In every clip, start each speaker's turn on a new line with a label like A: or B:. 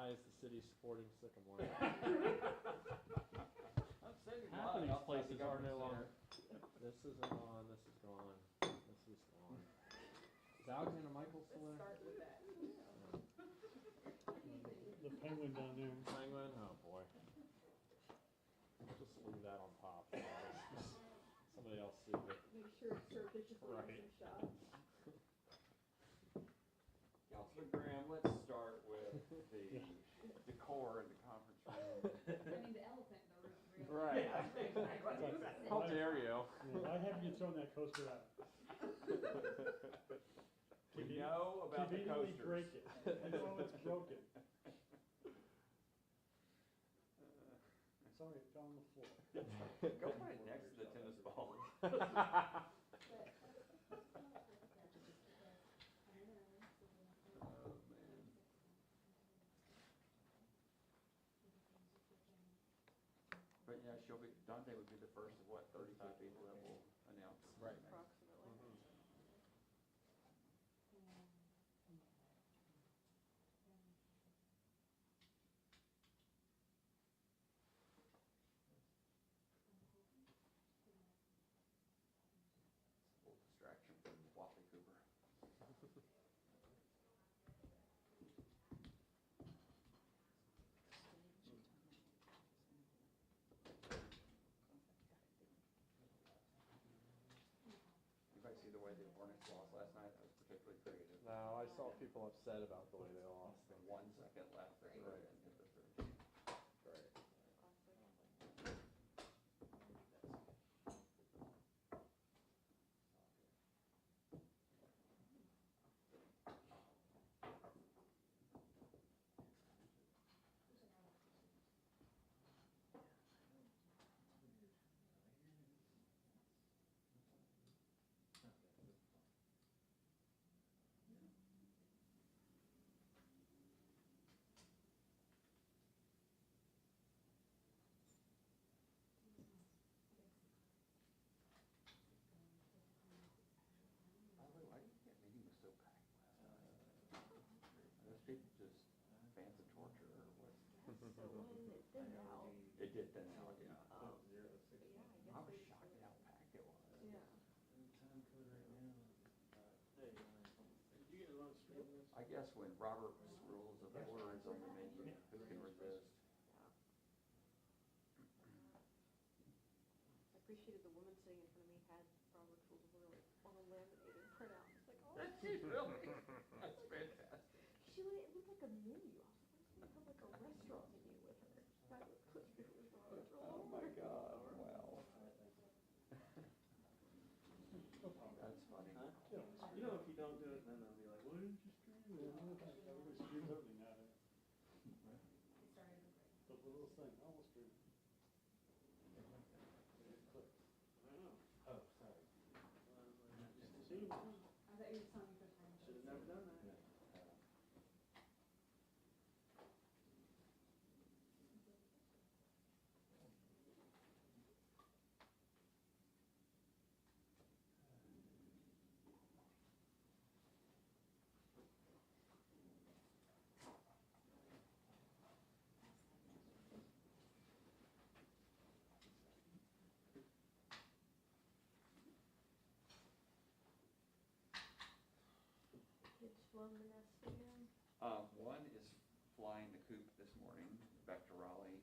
A: why is the city supporting Sycamore?
B: I'm saving
A: Half of
B: money
A: these
B: outside the
A: places are no
B: government
A: longer.
B: center.
A: This isn't on, this is gone, this is gone. Is Alexander Michael still
C: Let's
A: there?
C: start with that.
D: The penguin down there.
A: Penguin, oh boy. Just leave that on top. Somebody else see it.
C: Make sure it's surreptitiously
A: Right.
C: some shot.
B: Councilman Graham, let's start with the decor in the conference room.
E: I mean, the elephant in the room, really.
A: Right. How dare you?
D: Yeah, I haven't thrown that coaster out.
B: We know about the
D: Conveniently break
B: coasters.
D: it. I know it's broken. Sorry, it fell on the floor.
B: Go put it next to the tennis ball. Oh, man. But yeah, Dante would be the first of what, 35 people that will announce.
A: Right.
C: Approximately.
B: It's a little distraction from Watley Cooper. Anybody see the way the Hornets lost last night? That was particularly creative.
A: No, I saw people upset about the way they lost.
B: 1 second left, they're
A: Right.
B: right into the third.
A: Great.
B: By the way, why do you think that meeting was so packed last night? Are those people just fans of torture or what?
C: It thinned out.
B: It did thin out, yeah.
C: Yeah, I
B: I was
C: guess
B: shocked at how packed it was.
C: they, yeah.
B: I guess when Robert's Rules of Order is on the menu, who can resist?
C: I appreciated the woman sitting in front of me had Robert's Rules of Order on a laminated printout. It's like, oh.
B: Did she really? That's fantastic.
C: It looked like a menu. I was like, have like a restaurant menu with her. That was it was Robert's Rules
B: Oh
C: of
B: my
C: Order.
B: God, wow. That's funny.
F: You know, if you don't do it, then they'll be like, why didn't you stream it?
D: Everybody screams everything out of it.
E: They started with great.
D: The little thing, almost stream.
F: I don't know.
A: Oh, sorry.
F: Just to see.
E: I thought you were telling me for time.
F: Should have never done that.
C: Kids flown the nest again.
B: One is flying the coop this morning back to Raleigh,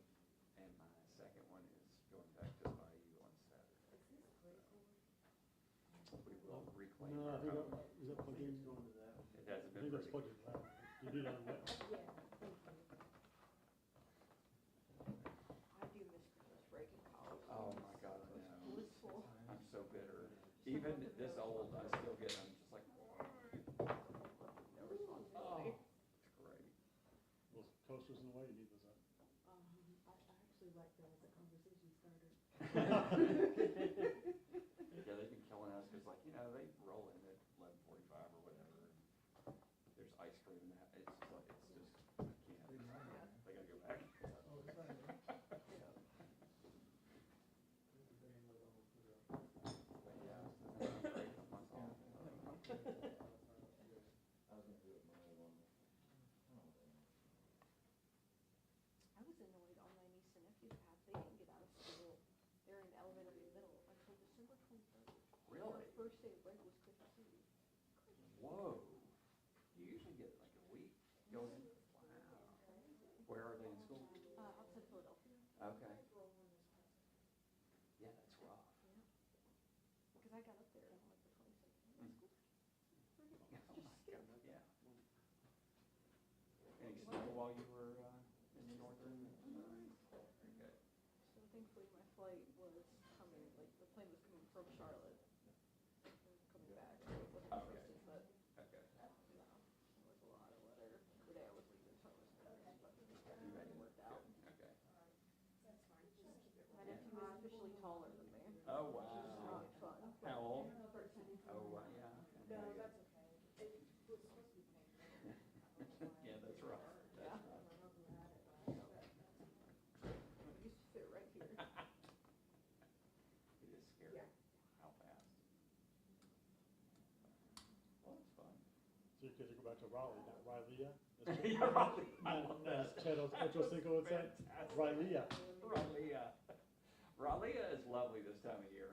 B: and my second one is going back to the Bayou on Saturday.
C: Is this critical?
B: We will reclaim
D: No, I
B: our
D: think
B: home.
D: is that plugged in?
F: Going to that.
B: It hasn't
D: I
B: been
D: think that's
B: pretty.
D: plugged in. You need it on that.
C: Yeah, thank you. I do miss Christmas break in college.
B: Oh my God, I
C: It was
B: know.
C: blissful.
B: I'm so bitter. Even this old, I still get, I'm just like,
C: No responsibility.
B: it's great.
D: Those toasters in the way, you need those up.
C: I actually like that as a conversation starter.
B: Yeah, they've been killing us because, like, you know, they roll in at 11:45 or whatever. And there's ice cream and that. It's just like, it's just, I can't. They gotta go back. But yeah, it's great for myself. Okay.
C: Guys rolling this past,
B: Yeah, that's rough.
C: because I got up there on like the 22nd.
B: Mm.
C: It's
B: Oh my
C: just
B: God, yeah. Any snow while you were in the northern? Very good.
C: So thankfully my flight was coming, like the plane was coming from Charlotte. It was coming back, so it wasn't
B: Okay.
C: posted, but
B: Okay.
C: no, it was a lot of weather. The day I was leaving, so I was nervous, but
B: You ready?
C: it worked out.
B: Okay.
C: My nephew is officially taller than me,
B: Oh,
C: which is
B: wow.
C: not fun. but-
B: How old?
E: 13.
B: Oh, wow, yeah.
C: No,
B: Okay.
C: that's okay. It was supposed to be painful.
B: Yeah, that's rough.
C: Yeah.
B: That's rough.
C: It used to fit right here.
B: It is scary.
C: Yeah.
B: How fast? Well, it's fun.
D: So you get to go back to Raleigh, not Rylea.
B: Yeah, Raleigh. I love
D: As
B: that.
D: Ted Ochocinco would say,
B: Fantastic.
D: Rylea.
B: Raleigh. Raleigh is lovely this time of year.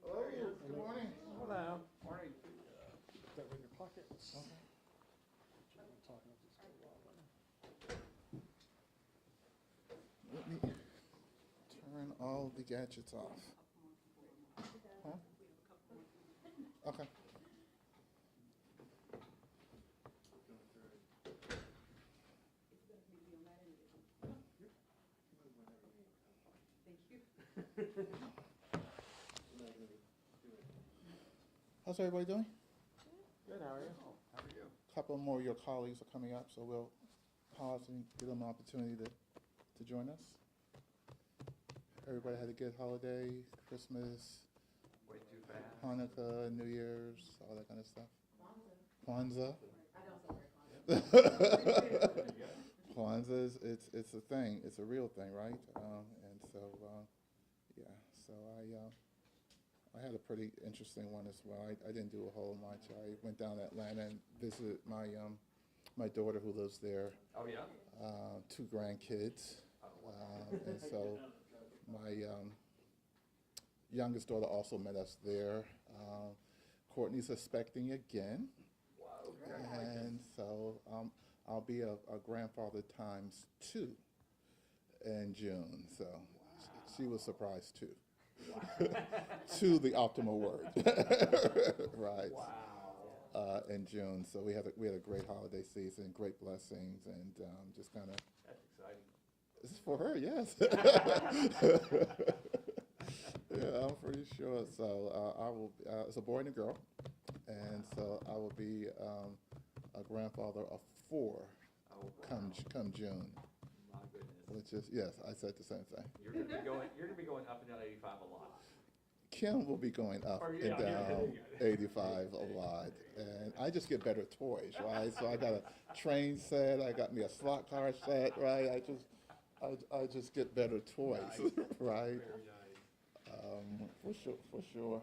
G: Hello, good morning.
A: Hello.
B: Morning.
D: Put that right in your pocket. Okay. Talking, I'll just go while
G: Let me turn all the gadgets off. Huh? Okay. How's everybody doing?
A: Good, how are you?
B: How are you?
G: A couple more of your colleagues are coming up, so we'll pause and give them an opportunity to join us. Everybody had a good holiday, Christmas,
B: Way too fast.
G: Hanukkah, New Year's, all that kind of stuff. Kwanzaa. Kwanzaa is, it's a thing, it's a real thing, right? And so, yeah, so I had a pretty interesting one as well. I didn't do a whole much. I went down to Atlanta and visited my daughter who lives there,
B: Oh, yeah?
G: 2 grandkids. And so my youngest daughter also met us there. Courtney's expecting again.
B: Wow.
G: And so I'll be a grandfather times 2 in June. So she was surprised too. To the optimal word, right?
B: Wow.
G: In June. So we had a great holiday season, great blessings, and just kind of.
B: That's exciting.
G: This is for her, yes. Yeah, I'm pretty sure. So I will. It's a boy and a girl, and so I will be a grandfather of 4
B: Oh,
G: come June,
B: my goodness.
G: which is yes. I said the same thing.
B: You're gonna be going up and down 85 a lot.
G: Kim will be going up
B: Or,
G: and
B: yeah,
G: down
B: yeah.
G: 85 a lot, and I just get better toys, right? So I got a train set, I got me a slot car set, right? I just get better toys, right?
B: Very nice.
G: For sure.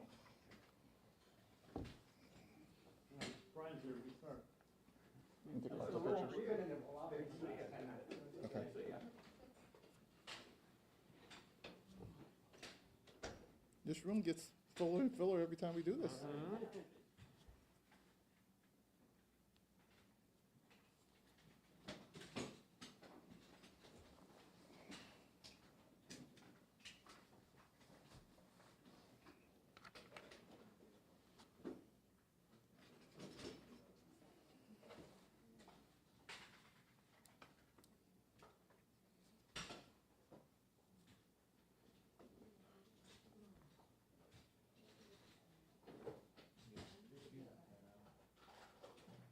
D: Brian's here, we can start.
G: You can take a couple pictures. Okay. This room gets fuller and fuller every time we do this.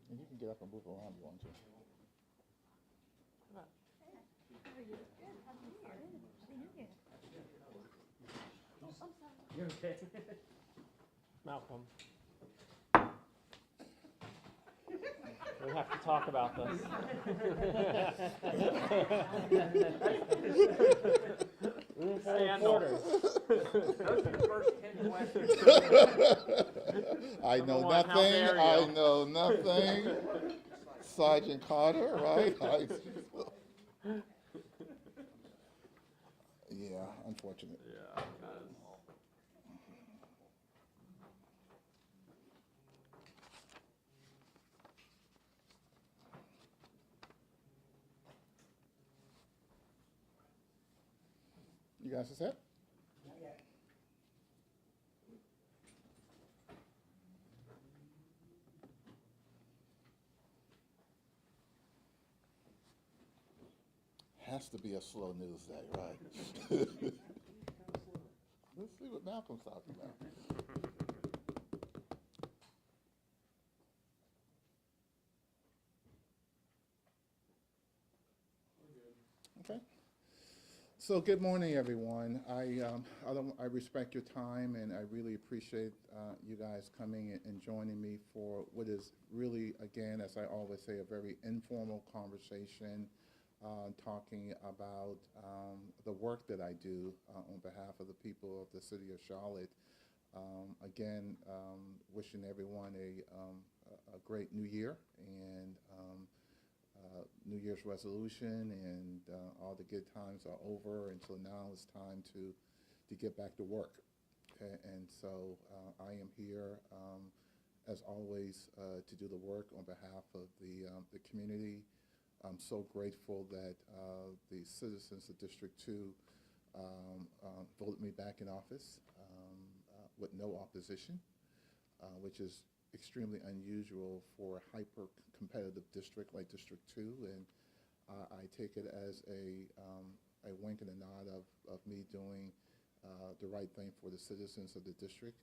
G: And you can get up and move around if you want to.
C: How are you? Good. Happy New Year. Happy New Year. Oh, I'm sorry.
A: You okay? Malcolm. We have to talk about this. Room full of quarters.
B: Those are the first 10 questions.
G: I
A: Number
G: know
A: one, how
G: nothing,
A: dare
G: I
A: you.
G: know nothing. Sergeant Carter, right? Yeah, unfortunate.
A: Yeah.
G: You guys are set? Has to be a slow news day, right? Let's see what Malcolm's talking about. Okay. So good morning, everyone. I respect your time, and I really appreciate you guys coming and joining me for what is really, again, as I always say, a very informal conversation, talking about the work that I do on behalf of the people of the city of Charlotte. Again, wishing everyone a great new year, and New Year's resolution, and all the good times are over, and so now it's time to get back to work. And so I am here, as always, to do the work on behalf of the community. I'm so grateful that the citizens of District 2 voted me back in office with no opposition, which is extremely unusual for a hyper-competitive district like District 2, and I take it as a wink and a nod of me doing the right thing for the citizens of the district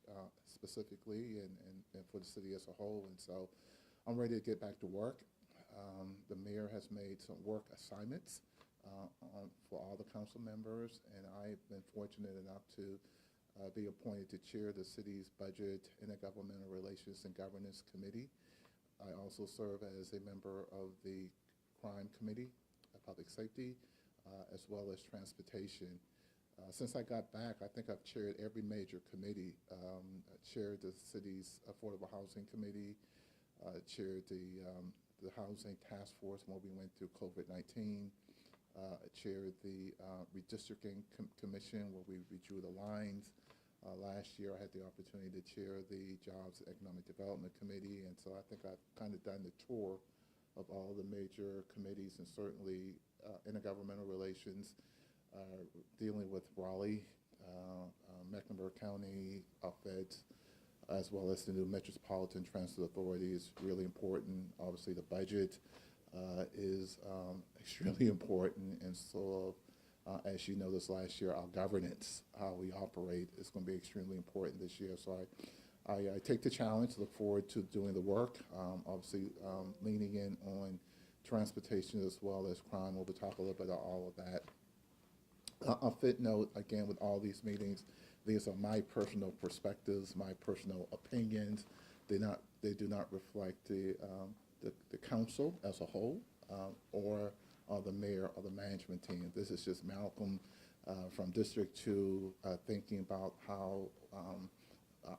G: specifically, and for the city as a whole. And so I'm ready to get back to work. The mayor has made some work assignments for all the council members, and I've been fortunate enough to be appointed to chair the city's Budget, Intergovernmental Relations, and Governance Committee. I also serve as a member of the Crime Committee, Public Safety, as well as Transportation. Since I got back, I think I've chaired every major committee. I chaired the city's Affordable Housing Committee, chaired the Housing Task Force when we went through COVID-19, chaired the Redistricting Commission where we redrew the lines. Last year I had the opportunity to chair the Jobs and Economic Development Committee, and so I think I've kind of done the tour of all the major committees, and certainly intergovernmental relations, dealing with Raleigh, Mecklenburg County, Feds, as well as the new Metropolitan Transit Authority is really important. Obviously the budget is extremely important, and so as you noticed last year, our governance, how we operate, is going to be extremely important this year. So I take the challenge, look forward to doing the work, obviously leaning in on transportation as well as crime. We'll talk a little bit about all of that. A footnote, again, with all these meetings, these are my personal perspectives, my personal opinions. They do not reflect the council as a whole, or the mayor or the management team. This is just Malcolm from District 2 thinking about how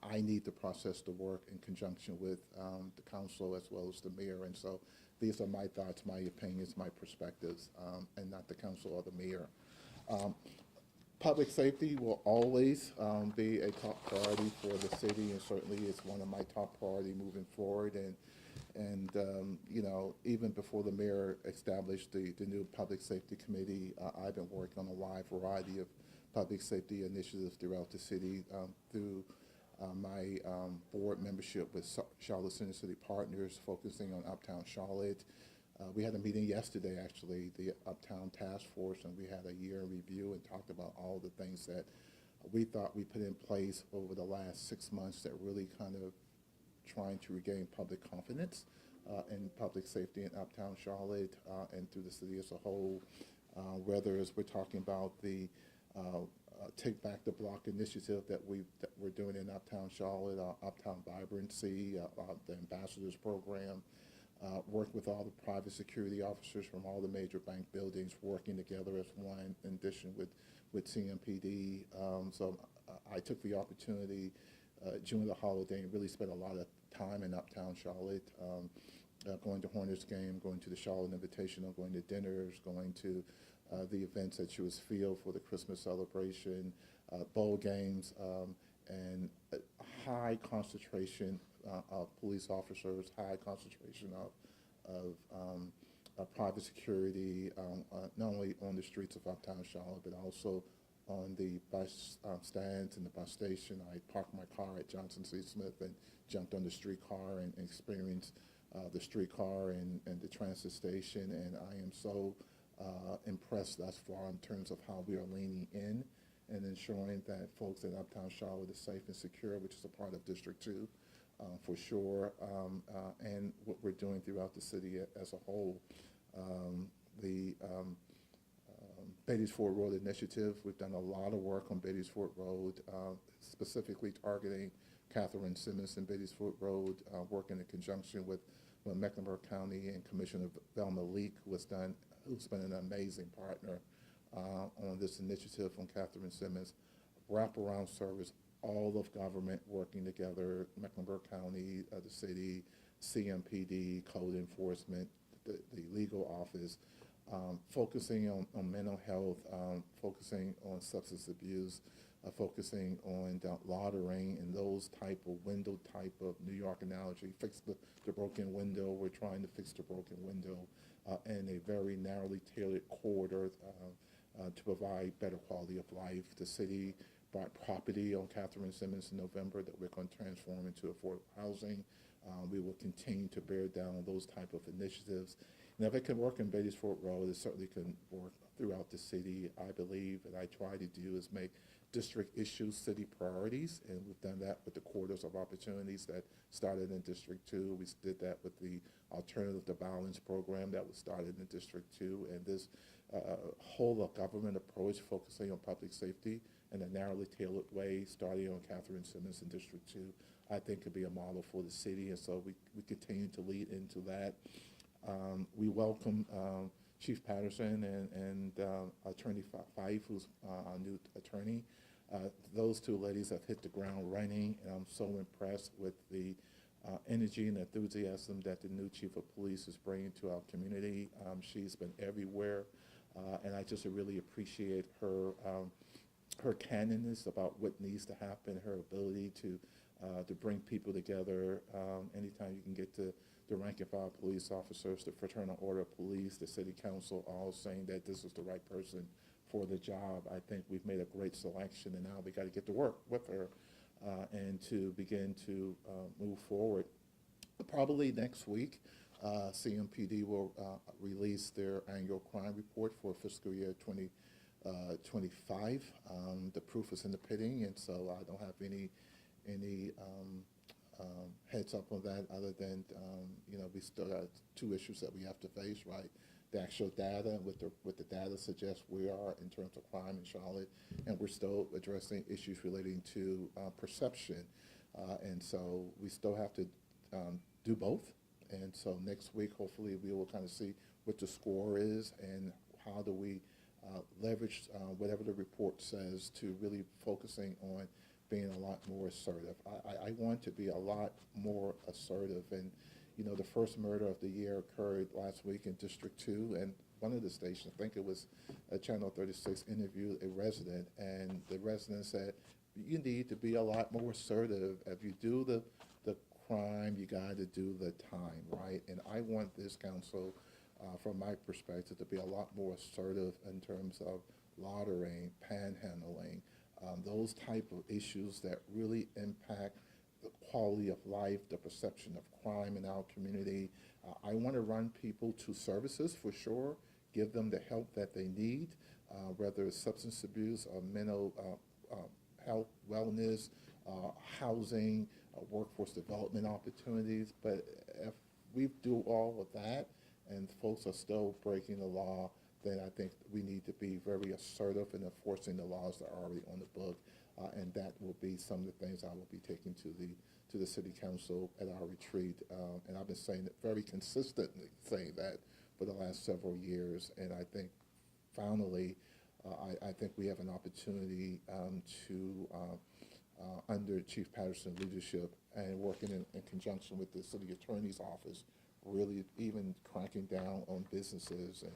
G: I need to process the work in conjunction with the council as well as the mayor. And so these are my thoughts, my opinions, my perspectives, and not the council or the mayor. Public safety will always be a top priority for the city, and certainly it's one of my top priority moving forward. And you know, even before the mayor established the new Public Safety Committee, I've been working on a wide variety of public safety initiatives throughout the city through my board membership with Charlotte Center City Partners, focusing on Uptown Charlotte. We had a meeting yesterday, actually, the Uptown Task Force, and we had a year in review and talked about all the things that we thought we put in place over the last 6 months that really kind of trying to regain public confidence in public safety in Uptown Charlotte and through the city as a whole. Whether as we're talking about the Take Back the Block initiative that we're doing in Uptown Charlotte, Uptown Vibrancy, the Ambassadors Program, work with all the private security officers from all the major bank buildings working together as one, in addition with CMPD. So I took the opportunity during the holiday and really spent a lot of time in Uptown Charlotte, going to Hornets game, going to the Charlotte Invitational, going to dinners, going to the events at US Field for the Christmas celebration, bowl games, and a high concentration of police officers, high concentration of private security, not only on the streets of Uptown Charlotte, but also on the bus stands and the bus station. I parked my car at Johnson C. Smith and jumped on the streetcar and experienced the streetcar and the transit station. And I am so impressed thus far in terms of how we are leaning in and ensuring that folks in Uptown Charlotte is safe and secure, which is a part of District 2 for sure, and what we're doing throughout the city as a whole. The Beatties Ford Road Initiative, we've done a lot of work on Beatties Ford Road, specifically targeting Catherine Simmons and Beatties Ford Road, working in conjunction with Mecklenburg County and Commissioner Velma Leak, who's been an amazing partner on this initiative on Catherine Simmons. Wraparound service, all of government working together, Mecklenburg County, the city, CMPD, code enforcement, the legal office, focusing on mental health, focusing on substance abuse, focusing on loitering and those type of window type of New York analogy, fix the broken window. We're trying to fix the broken window in a very narrowly tailored corridor to provide better quality of life. The city bought property on Catherine Simmons in November that we're going to transform into affordable housing. We will continue to bear down on those type of initiatives. And if it can work in Beatties Ford Road, it certainly can work throughout the city. I believe, and I try to do, is make district issues city priorities, and we've done that with the corridors of opportunities that started in District 2. We did that with the Alternative to Violence program that was started in District 2, and this whole of government approach focusing on public safety in a narrowly tailored way, starting on Catherine Simmons in District 2, I think could be a model for the city, and so we continue to lead into that. We welcome Chief Patterson and Attorney Fife, who's our new attorney. Those two ladies have hit the ground running, and I'm so impressed with the energy and enthusiasm that the new chief of police is bringing to our community. She's been everywhere, and I just really appreciate her candidness about what needs to happen, her ability to bring people together. Anytime you can get to the rank and file police officers, the Fraternal Order of Police, the City Council, all saying that this is the right person for the job. I think we've made a great selection, and now we got to get to work with her and to begin to move forward. Probably next week, CMPD will release their annual crime report for fiscal year 2025. The proof is in the pudding, and so I don't have any heads up on that other than, we still got two issues that we have to face, right? The actual data, what the data suggests we are in terms of crime in Charlotte, and we're still addressing issues relating to perception. And so we still have to do both. And so next week, hopefully, we will kind of see what the score is and how do we leverage whatever the report says to really focusing on being a lot more assertive. I want to be a lot more assertive. And, the first murder of the year occurred last week in District 2, and one of the stations, I think it was Channel 36, interviewed a resident, and the resident said, you need to be a lot more assertive. If you do the crime, you got to do the time, right? And I want this council, from my perspective, to be a lot more assertive in terms of loitering, panhandling, those type of issues that really impact the quality of life, the perception of crime in our community. I want to run people to services for sure, give them the help that they need, whether it's substance abuse or mental health, wellness, housing, workforce development opportunities. But if we do all of that and folks are still breaking the law, then I think we need to be very assertive in enforcing the laws that are already on the book, and that will be some of the things I will be taking to the City Council at our retreat. And I've been saying it very consistently, saying that for the last several years, and I think finally, I think we have an opportunity to, under Chief Patterson's leadership and working in conjunction with the City Attorney's Office, really even cracking down on businesses and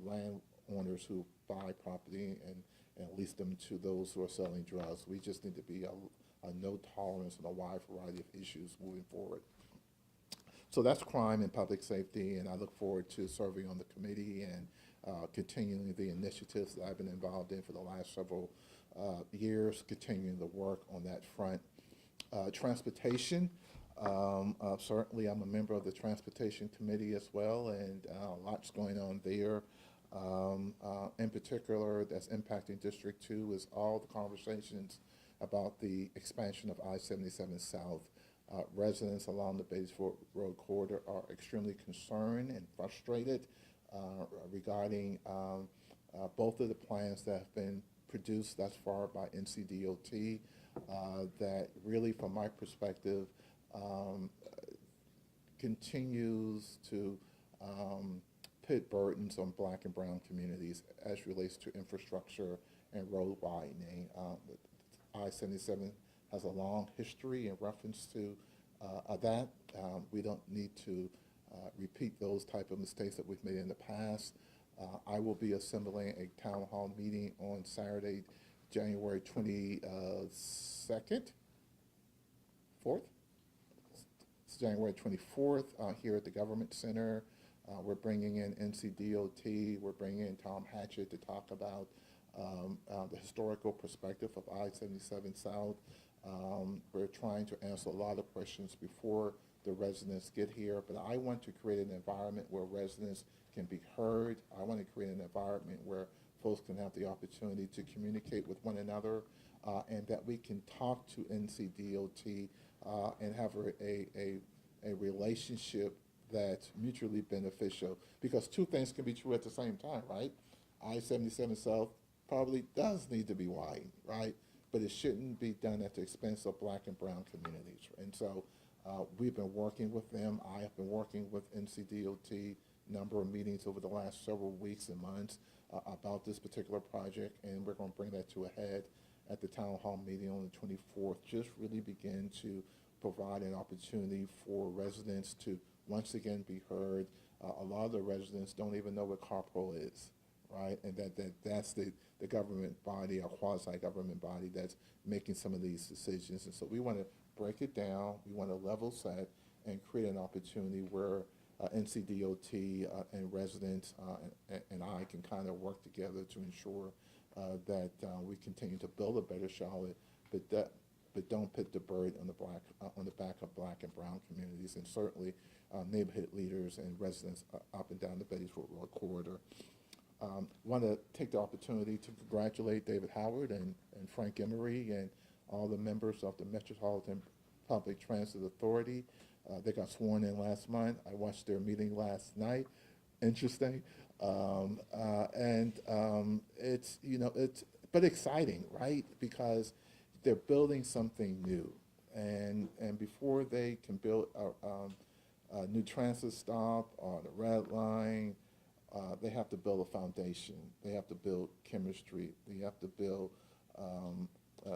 G: landowners who buy property and lease them to those who are selling drugs. We just need to be a no tolerance on a wide variety of issues moving forward. So that's crime and public safety, and I look forward to serving on the committee and continuing the initiatives that I've been involved in for the last several years, continuing the work on that front. Transportation, certainly I'm a member of the Transportation Committee as well, and lots going on there. In particular, that's impacting District 2 is all the conversations about the expansion of I-77 South. Residents along the Batesville Road corridor are extremely concerned and frustrated regarding both of the plans that have been produced thus far by NCDOT that really, from my perspective, continues to put burdens on Black and brown communities as relates to infrastructure and road widening. I-77 has a long history in reference to that. We don't need to repeat those type of mistakes that we've made in the past. I will be assembling a town hall meeting on Saturday, January 22nd, 4th? It's January 24th here at the Government Center. We're bringing in NCDOT. We're bringing in Tom Hatchett to talk about the historical perspective of I-77 South. We're trying to answer a lot of questions before the residents get here, but I want to create an environment where residents can be heard. I want to create an environment where folks can have the opportunity to communicate with one another, and that we can talk to NCDOT and have a relationship that's mutually beneficial, because two things can be true at the same time, right? I-77 South probably does need to be widened, right? But it shouldn't be done at the expense of Black and brown communities. And so we've been working with them. I have been working with NCDOT, number of meetings over the last several weeks and months about this particular project, and we're going to bring that to a head at the town hall meeting on the 24th. Just really begin to provide an opportunity for residents to once again be heard. A lot of the residents don't even know what CarPro is, right? And that's the government body, or quasi-government body, that's making some of these decisions. And so we want to break it down. We want to level set and create an opportunity where NCDOT and residents and I can kind of work together to ensure that we continue to build a better Charlotte, but don't put the burden on the back of Black and brown communities, and certainly neighborhood leaders and residents up and down the Batesville Road corridor. Want to take the opportunity to congratulate David Howard and Frank Emery and all the members of the Metropolitan Public Transit Authority. They got sworn in last month. I watched their meeting last night. Interesting. It's, but exciting, right? Because they're building something new. And before they can build a new transit stop or the red line, they have to build a foundation. They have to build chemistry. They have to build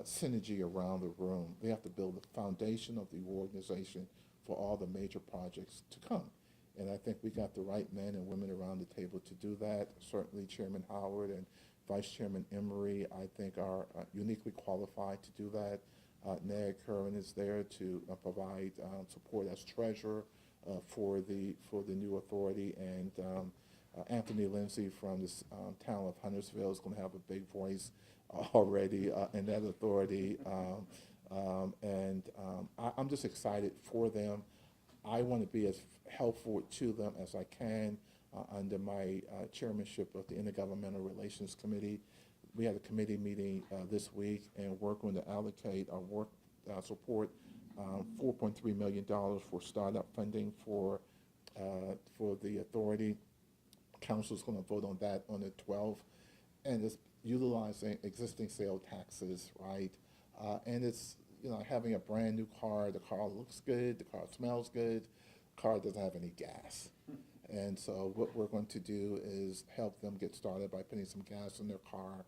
G: synergy around the room. They have to build the foundation of the organization for all the major projects to come. And I think we got the right men and women around the table to do that. Certainly Chairman Howard and Vice Chairman Emery, I think, are uniquely qualified to do that. Ned Curran is there to provide support as treasurer for the new authority, and Anthony Lindsay from the town of Huntersville is going to have a big voice already in that authority. I'm just excited for them. I want to be as helpful to them as I can under my chairmanship of the Intergovernmental Relations Committee. We had a committee meeting this week, and we're going to allocate our support $4.3 million for startup funding for the authority. Council's going to vote on that on the 12th, and it's utilizing existing sale taxes, right? And it's having a brand new car. The car looks good. The car smells good. The car doesn't have any gas. And so what we're going to do is help them get started by putting some gas in their car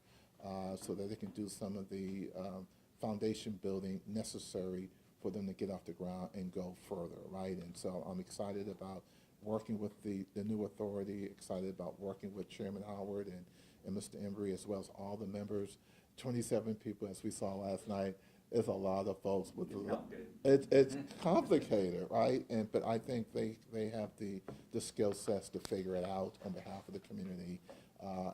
G: so that they can do some of the foundation building necessary for them to get off the ground and go further, right? And so I'm excited about working with the new authority, excited about working with Chairman Howard and Mr. Embry, as well as all the members. 27 people, as we saw last night, is a lot of folks. It's complicated, right? But I think they have the skill sets to figure it out on behalf of the community.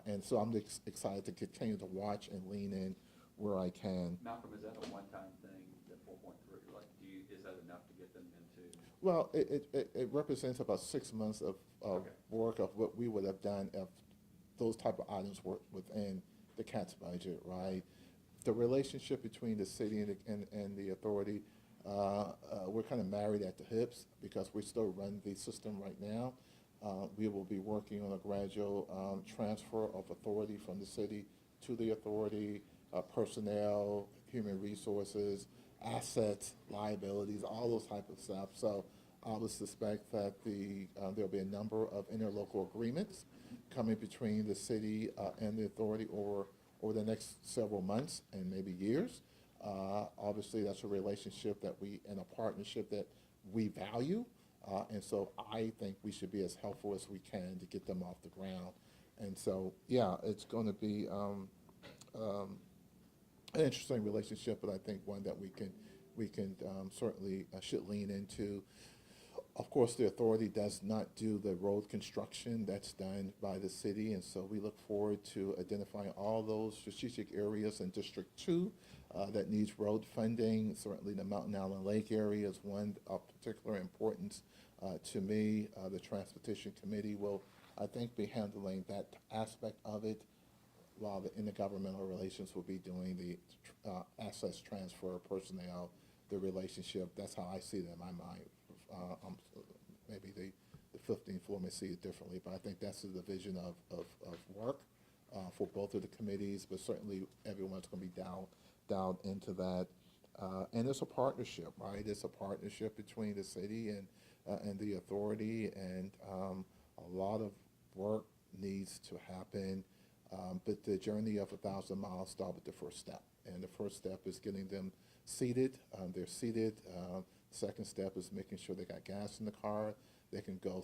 G: And so I'm excited to continue to watch and lean in where I can.
B: Malcolm, is that a one-time thing, the 4.3, like, is that enough to get them into?
G: Well, it represents about 6 months of
B: Okay.
G: work of what we would have done if those type of items were within the CATS budget, right? The relationship between the city and the authority, we're kind of married at the hips because we still run the system right now. We will be working on a gradual transfer of authority from the city to the authority, personnel, human resources, assets, liabilities, all those type of stuff. So I would suspect that there'll be a number of interlocal agreements coming between the city and the authority over the next several months and maybe years. Obviously, that's a relationship and a partnership that we value. And so I think we should be as helpful as we can to get them off the ground. And so, yeah, it's going to be an interesting relationship, but I think one that we can certainly should lean into. Of course, the authority does not do the road construction. That's done by the city, and so we look forward to identifying all those strategic areas in District 2 that needs road funding. Certainly the Mountain Island Lake area is one of particular importance to me. The Transportation Committee will, I think, be handling that aspect of it, while the intergovernmental relations will be doing the assets transfer, personnel, the relationship. That's how I see it in my mind. Maybe the 15th floor may see it differently, but I think that's the division of work for both of the committees, but certainly everyone's going to be down into that. And it's a partnership, right? It's a partnership between the city and the authority, and a lot of work needs to happen. But the journey of 1,000 miles starts with the first step, and the first step is getting them seated. They're seated. Second step is making sure they got gas in the car, they can go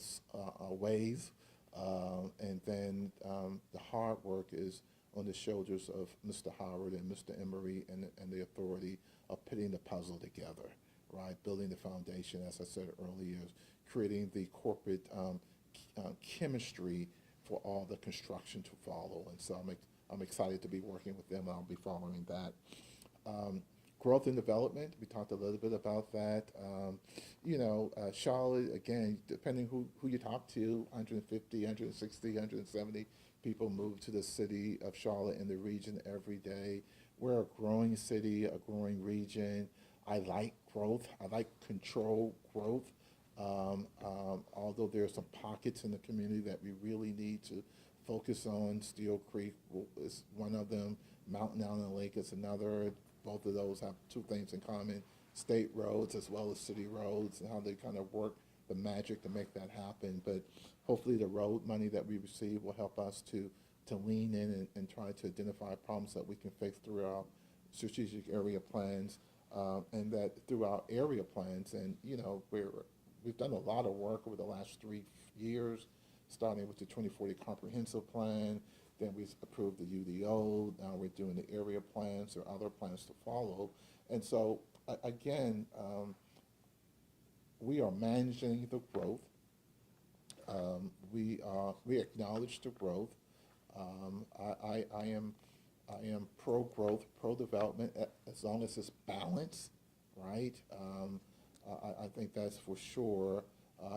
G: a ways, and then the hard work is on the shoulders of Mr. Howard and Mr. Emery and the authority of putting the puzzle together, right? Building the foundation, as I said earlier, creating the corporate chemistry for all the construction to follow. And so I'm excited to be working with them, and I'll be following that. Growth and development, we talked a little bit about that. Charlotte, again, depending who you talk to, 150, 160, 170 people move to the city of Charlotte and the region every day. We're a growing city, a growing region. I like growth. I like controlled growth. Although there are some pockets in the community that we really need to focus on. Steel Creek is one of them. Mountain Island Lake is another. Both of those have two things in common: state roads as well as city roads, and how they kind of work the magic to make that happen. But hopefully the road money that we receive will help us to lean in and try to identify problems that we can fix through our strategic area plans, and that through our area plans. And we've done a lot of work over the last 3 years, starting with the 2040 comprehensive plan. Then we approved the UDO. Now we're doing the area plans. There are other plans to follow. And so, again, we are managing the growth. We acknowledge the growth. I am pro-growth, pro-development, as long as it's balanced, right? I think that's for sure,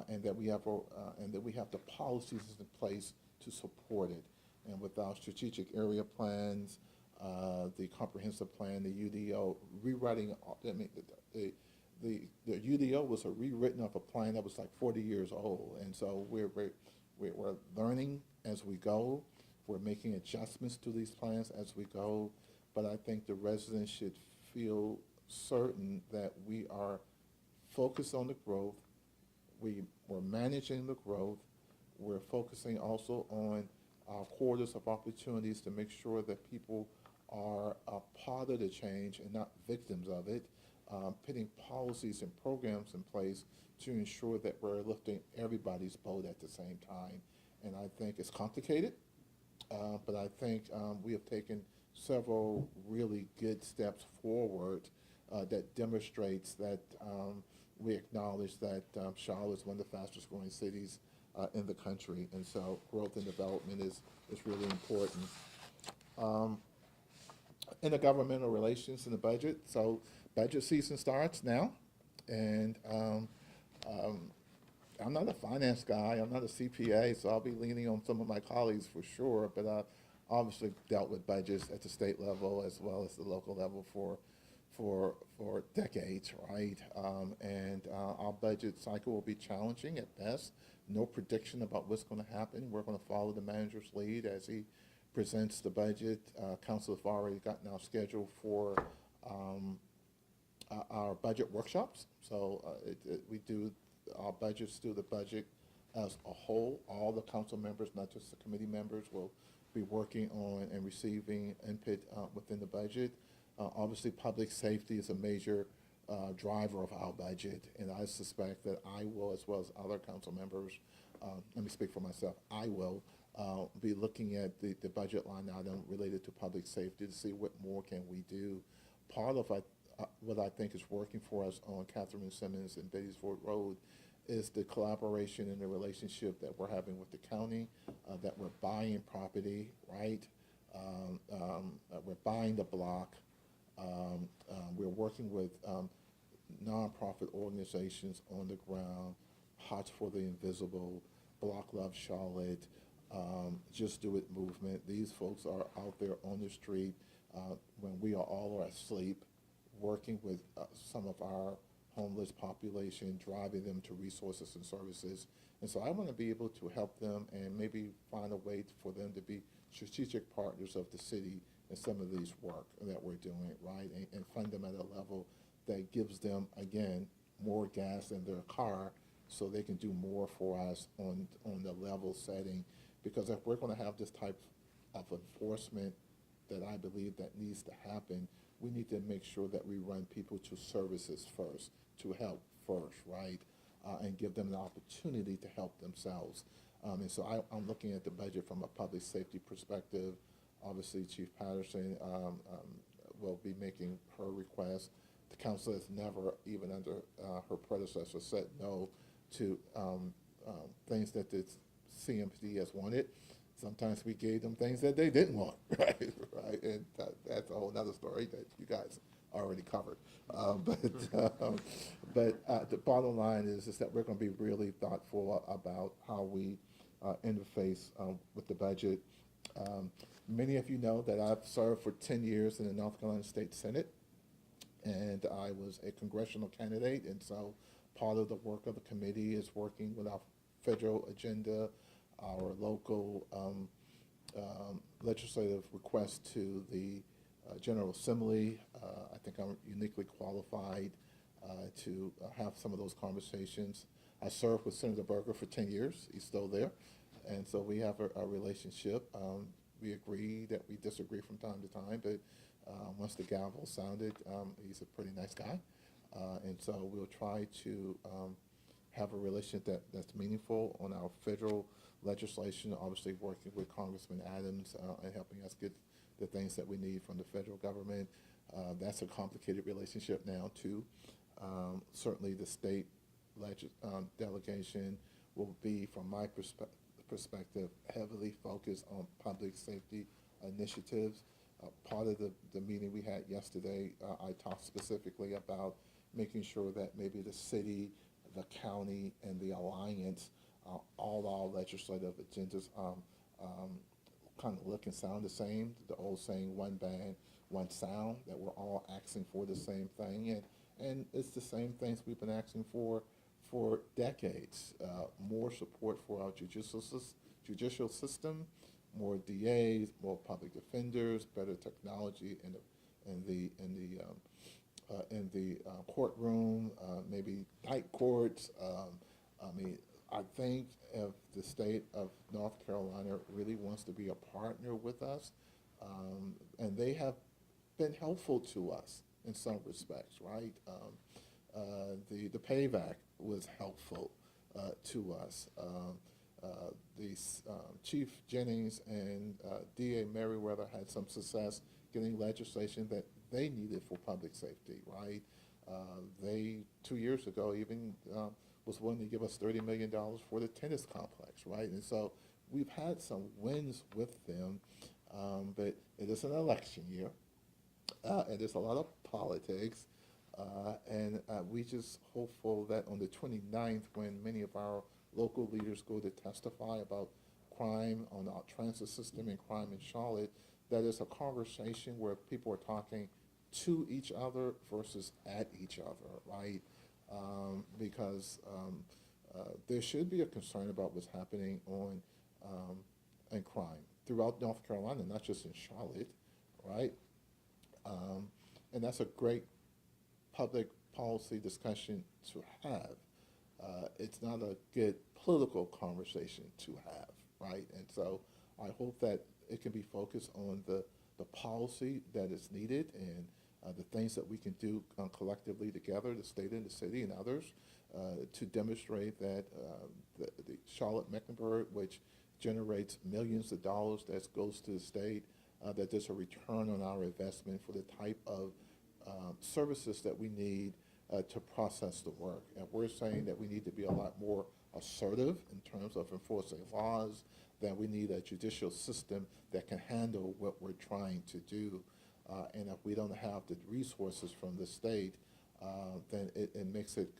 G: and that we have the policies in place to support it. And with our strategic area plans, the comprehensive plan, the UDO, rewriting. The UDO was a rewritten of a plan that was like 40 years old, and so we're learning as we go. We're making adjustments to these plans as we go, but I think the residents should feel certain that we are focused on the growth. We're managing the growth. We're focusing also on our corridors of opportunities to make sure that people are a part of the change and not victims of it, putting policies and programs in place to ensure that we're lifting everybody's boat at the same time. And I think it's complicated, but I think we have taken several really good steps forward that demonstrates that we acknowledge that Charlotte is one of the fastest growing cities in the country. And so growth and development is really important. In the governmental relations and the budget, so budget season starts now. And I'm not a finance guy, I'm not a CPA, so I'll be leaning on some of my colleagues for sure, but I've obviously dealt with budgets at the state level as well as the local level for decades, right? Our budget cycle will be challenging at best. No prediction about what's going to happen. We're going to follow the manager's lead as he presents the budget. Council have already gotten our schedule for our budget workshops. So we do our budgets through the budget as a whole. All the council members, not just the committee members, will be working on and receiving input within the budget. Obviously, public safety is a major driver of our budget, and I suspect that I will, as well as other council members, let me speak for myself, I will be looking at the budget line item related to public safety to see what more can we do. Part of what I think is working for us on Catherine Simmons and Betty's Ford Road is the collaboration and the relationship that we're having with the county, that we're buying property, right? We're buying the block. We're working with nonprofit organizations on the ground, Hearts for the Invisible, Block Love Charlotte, Just Do It movement. These folks are out there on the street when we are all asleep, working with some of our homeless population, driving them to resources and services. And so I want to be able to help them and maybe find a way for them to be strategic partners of the city in some of these work that we're doing, right? And fund them at a level that gives them, again, more gas in their car so they can do more for us on the level setting. Because if we're going to have this type of enforcement that I believe that needs to happen, we need to make sure that we run people to services first, to help first, right? And give them an opportunity to help themselves. And so I'm looking at the budget from a public safety perspective. Obviously, Chief Patterson will be making her request. The council has never, even under her predecessor, said no to things that the CMPD has wanted. Sometimes we gave them things that they didn't want, right? And that's a whole nother story that you guys already covered. But the bottom line is that we're going to be really thoughtful about how we interface with the budget. Many of you know that I've served for 10 years in the North Carolina State Senate, and I was a congressional candidate, and so part of the work of the committee is working with our federal agenda, our local legislative request to the General Assembly. I think I'm uniquely qualified to have some of those conversations. I served with Senator Berger for 10 years. He's still there. And so we have a relationship. We agree that we disagree from time to time, but once the gavel sounded, he's a pretty nice guy. And so we'll try to have a relationship that's meaningful on our federal legislation, obviously working with Congressman Adams and helping us get the things that we need from the federal government. That's a complicated relationship now too. Certainly the state delegation will be, from my perspective, heavily focused on public safety initiatives. Part of the meeting we had yesterday, I talked specifically about making sure that maybe the city, the county, and the alliance, all our legislative agendas kind of look and sound the same. The old saying, one band, one sound, that we're all asking for the same thing. And it's the same things we've been asking for decades. More support for our judicial system, more DAs, more public defenders, better technology in the courtroom, maybe tight courts. I think if the state of North Carolina really wants to be a partner with us, and they have been helpful to us in some respects, right? The PAVAC was helpful to us. Chief Jennings and DA Merriweather had some success getting legislation that they needed for public safety, right? They, 2 years ago, even was willing to give us $30 million for the tennis complex, right? And so we've had some wins with them, but it is an election year, and there's a lot of politics, and we just hopeful that on the 29th, when many of our local leaders go to testify about crime on our transit system and crime in Charlotte, that is a conversation where people are talking to each other versus at each other, right? Because there should be a concern about what's happening on in crime throughout North Carolina, not just in Charlotte, right? And that's a great public policy discussion to have. It's not a good political conversation to have, right? And so I hope that it can be focused on the policy that is needed and the things that we can do collectively together, the state and the city and others, to demonstrate that the Charlotte-Mecklenburg, which generates millions of dollars that goes to the state, that there's a return on our investment for the type of services that we need to process the work. And we're saying that we need to be a lot more assertive in terms of enforcing laws, that we need a judicial system that can handle what we're trying to do. And if we don't have the resources from the state, then it makes it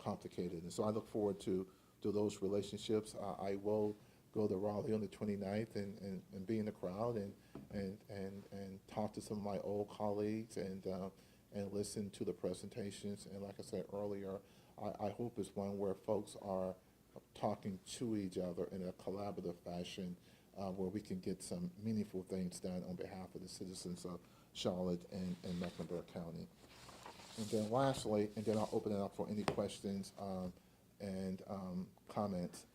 G: complicated. And so I look forward to those relationships. I will go to Raleigh on the 29th and be in the crowd and talk to some of my old colleagues and listen to the presentations. And like I said earlier, I hope it's one where folks are talking to each other in a collaborative fashion, where we can get some meaningful things done on behalf of the citizens of Charlotte and Mecklenburg County. And then lastly, and then I'll open it up for any questions and comments.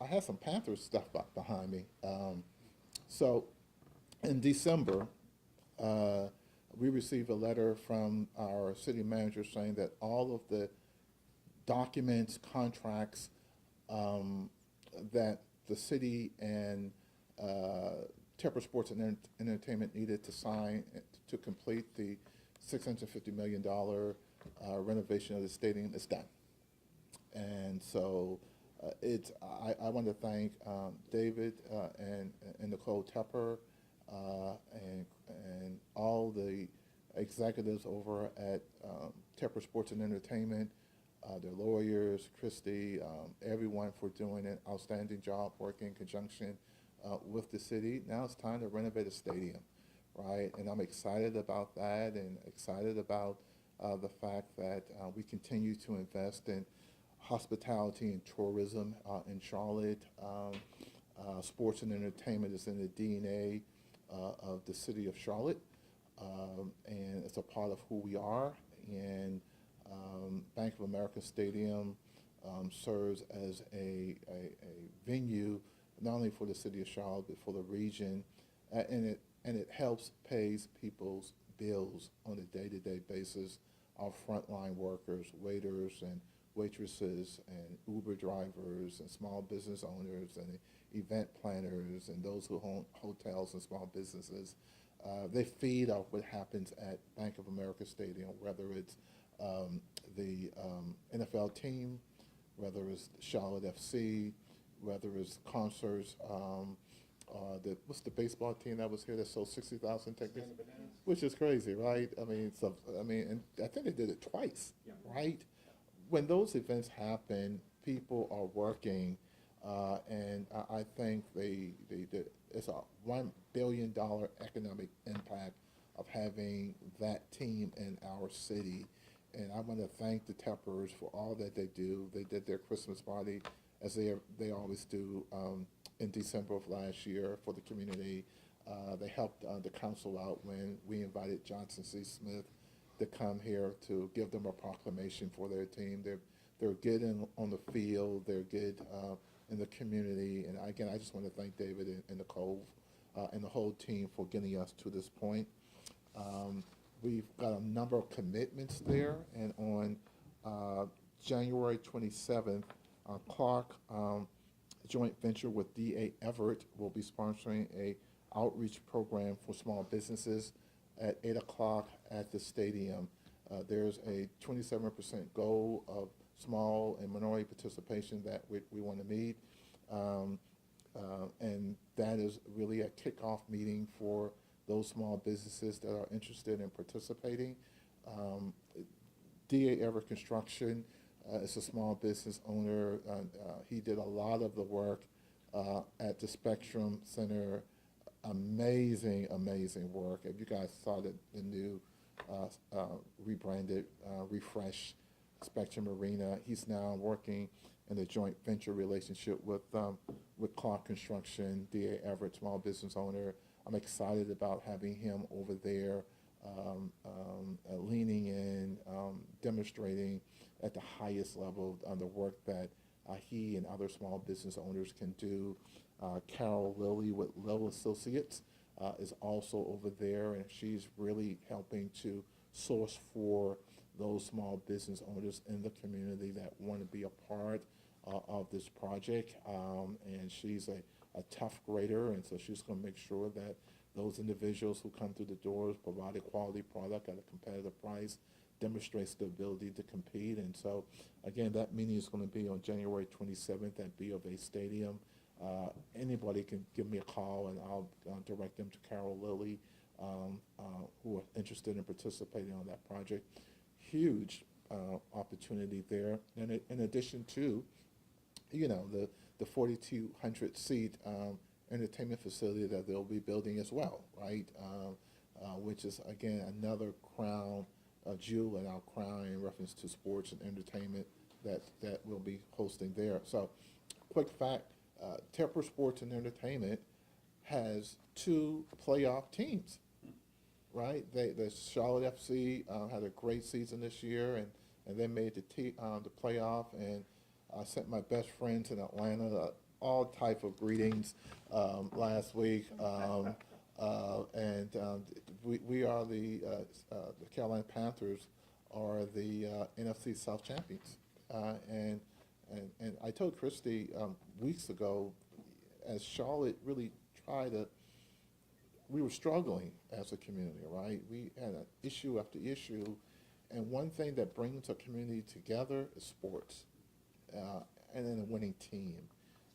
G: I have some Panthers stuff behind me. So in December, we received a letter from our city manager saying that all of the documents, contracts that the city and Tepper Sports and Entertainment needed to sign to complete the $650 million renovation of the stadium is done. And so I want to thank David and Nicole Tepper and all the executives over at Tepper Sports and Entertainment, their lawyers, Christy, everyone for doing an outstanding job working in conjunction with the city. Now it's time to renovate a stadium, right? And I'm excited about that and excited about the fact that we continue to invest in hospitality and tourism in Charlotte. Sports and entertainment is in the DNA of the city of Charlotte, and it's a part of who we are. And Bank of America Stadium serves as a venue not only for the city of Charlotte but for the region, and it helps pays people's bills on a day-to-day basis. Our frontline workers, waiters and waitresses and Uber drivers and small business owners and event planners and those who own hotels and small businesses, they feed off what happens at Bank of America Stadium, whether it's the NFL team, whether it's Charlotte FC, whether it's concerts, what's the baseball team that was here that sold 60,000 tickets? Which is crazy, right? I mean, and I think they did it twice, right? When those events happen, people are working, and I think it's a $1 billion economic impact of having that team in our city. And I want to thank the Teppers for all that they do. They did their Christmas party, as they always do, in December of last year for the community. They helped the council out when we invited Johnson C. Smith to come here to give them a proclamation for their team. They're good on the field. They're good in the community. And again, I just want to thank David and Nicole and the whole team for getting us to this point. We've got a number of commitments there, and on January 27th, Clark joint venture with D.A. Everett will be sponsoring a outreach program for small businesses at 8 o'clock at the stadium. There's a 27% goal of small and minority participation that we want to meet. And that is really a kickoff meeting for those small businesses that are interested in participating. D.A. Everett Construction is a small business owner. He did a lot of the work at the Spectrum Center. Amazing, amazing work. If you guys saw the new rebranded, refreshed Spectrum Arena, he's now working in a joint venture relationship with Clark Construction, D.A. Everett, small business owner. I'm excited about having him over there, leaning in, demonstrating at the highest level the work that he and other small business owners can do. Carol Lilly with Lil Associates is also over there, and she's really helping to source for those small business owners in the community that want to be a part of this project. And she's a tough grader, and so she's going to make sure that those individuals who come through the doors provide a quality product at a competitive price, demonstrates the ability to compete. And so, again, that meeting is going to be on January 27th at B of A Stadium. Anybody can give me a call, and I'll direct them to Carol Lilly, who are interested in participating on that project. Huge opportunity there. And in addition to, you know, the 4,200 seat entertainment facility that they'll be building as well, right? Which is, again, another crown jewel in our crown in reference to sports and entertainment that we'll be hosting there. So, quick fact, Tepper Sports and Entertainment has 2 playoff teams, right? The Charlotte FC had a great season this year, and they made the playoff. And I sent my best friends in Atlanta all type of greetings last week. We are the Carolina Panthers are the NFC South champions. And I told Christy weeks ago, as Charlotte really we were struggling as a community, right? We had an issue after issue, and one thing that brings a community together is sports, and then a winning team.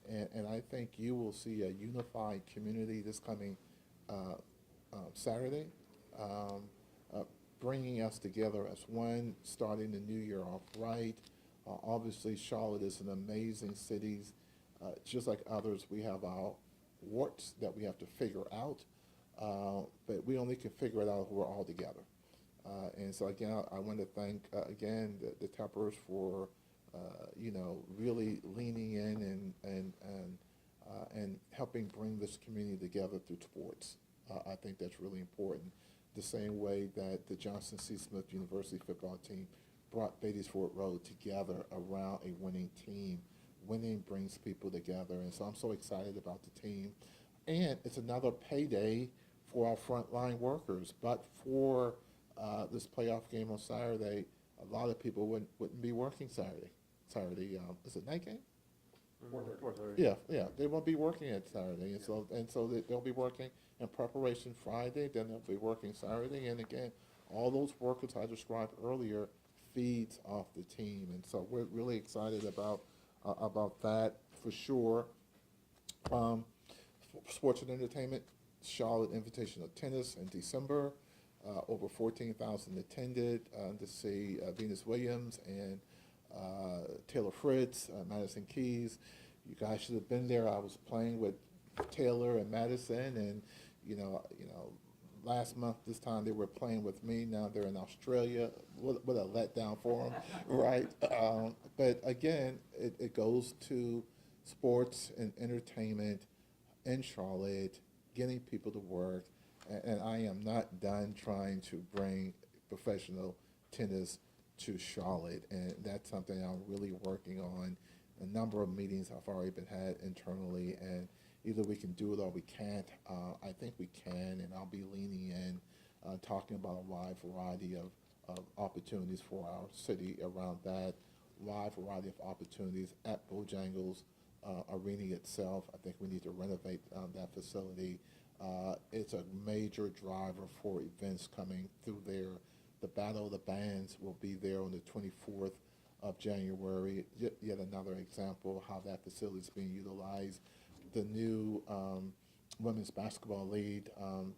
G: And I think you will see a unified community this coming Saturday, bringing us together as one, starting the new year off right. Obviously, Charlotte is an amazing city. Just like others, we have our warts that we have to figure out, but we only can figure it out if we're all together. And so again, I want to thank again the Teppers for really leaning in and helping bring this community together through sports. I think that's really important. The same way that the Johnson C. Smith University football team brought Beatties Ford Road together around a winning team. Winning brings people together, and so I'm so excited about the team. And it's another payday for our frontline workers. But for this playoff game on Saturday, a lot of people wouldn't be working Saturday. Is it night game?
B: 4:30.
G: Yeah, they won't be working at Saturday, and so they'll be working in preparation Friday. Then they'll be working Saturday, and again, all those workers I described earlier feeds off the team, and so we're really excited about that for sure. Sports and entertainment, Charlotte Invitational Tennis in December. Over 14,000 attended to see Venus Williams and Taylor Fritz, Madison Keys. You guys should have been there. I was playing with Taylor and Madison, and last month this time they were playing with me. Now they're in Australia. What a letdown for them, right? But again, it goes to sports and entertainment in Charlotte, getting people to work, and I am not done trying to bring professional tennis to Charlotte, and that's something I'm really working on. A number of meetings have already been had internally, and either we can do it or we can't. I think we can, and I'll be leaning in, talking about a wide variety of opportunities for our city around that, wide variety of opportunities at Bojangles Arena itself. I think we need to renovate that facility. It's a major driver for events coming through there. the Battle of the Bands will be there on the 24th of January. Yet another example of how that facility is being utilized. The new Women's Basketball League,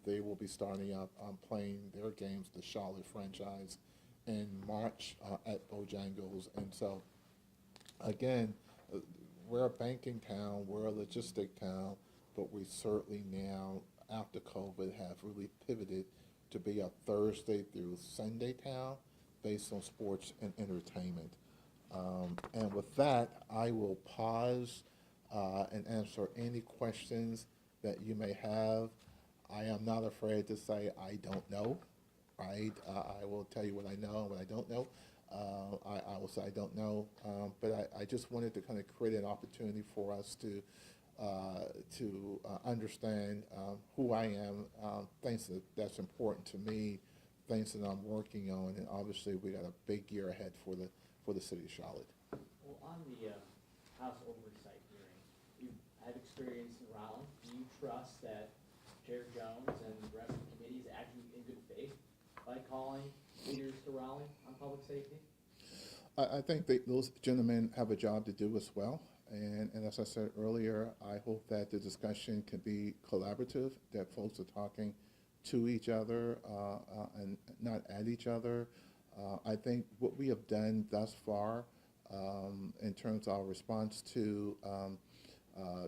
G: they will be starting up playing their games, the Charlotte franchise, in March at Bojangles. And so, again, we're a banking town, we're a logistic town, but we certainly now, after COVID, have really pivoted to be a Thursday through Sunday town based on sports and entertainment. And with that, I will pause and answer any questions that you may have. I am not afraid to say I don't know, right? I will tell you what I know and what I don't know. I will say I don't know, but I just wanted to kind of create an opportunity for us to understand who I am, things that's important to me, things that I'm working on, and obviously we got a big year ahead for the city of Charlotte.
H: Well, on the House Oversight hearing, you have experience in Raleigh. Do you trust that Chair Jones and the rest of the committee is acting in good faith by calling leaders to Raleigh on public safety?
G: I think those gentlemen have a job to do as well. And as I said earlier, I hope that the discussion can be collaborative, that folks are talking to each other and not at each other. I think what we have done thus far in terms of our response to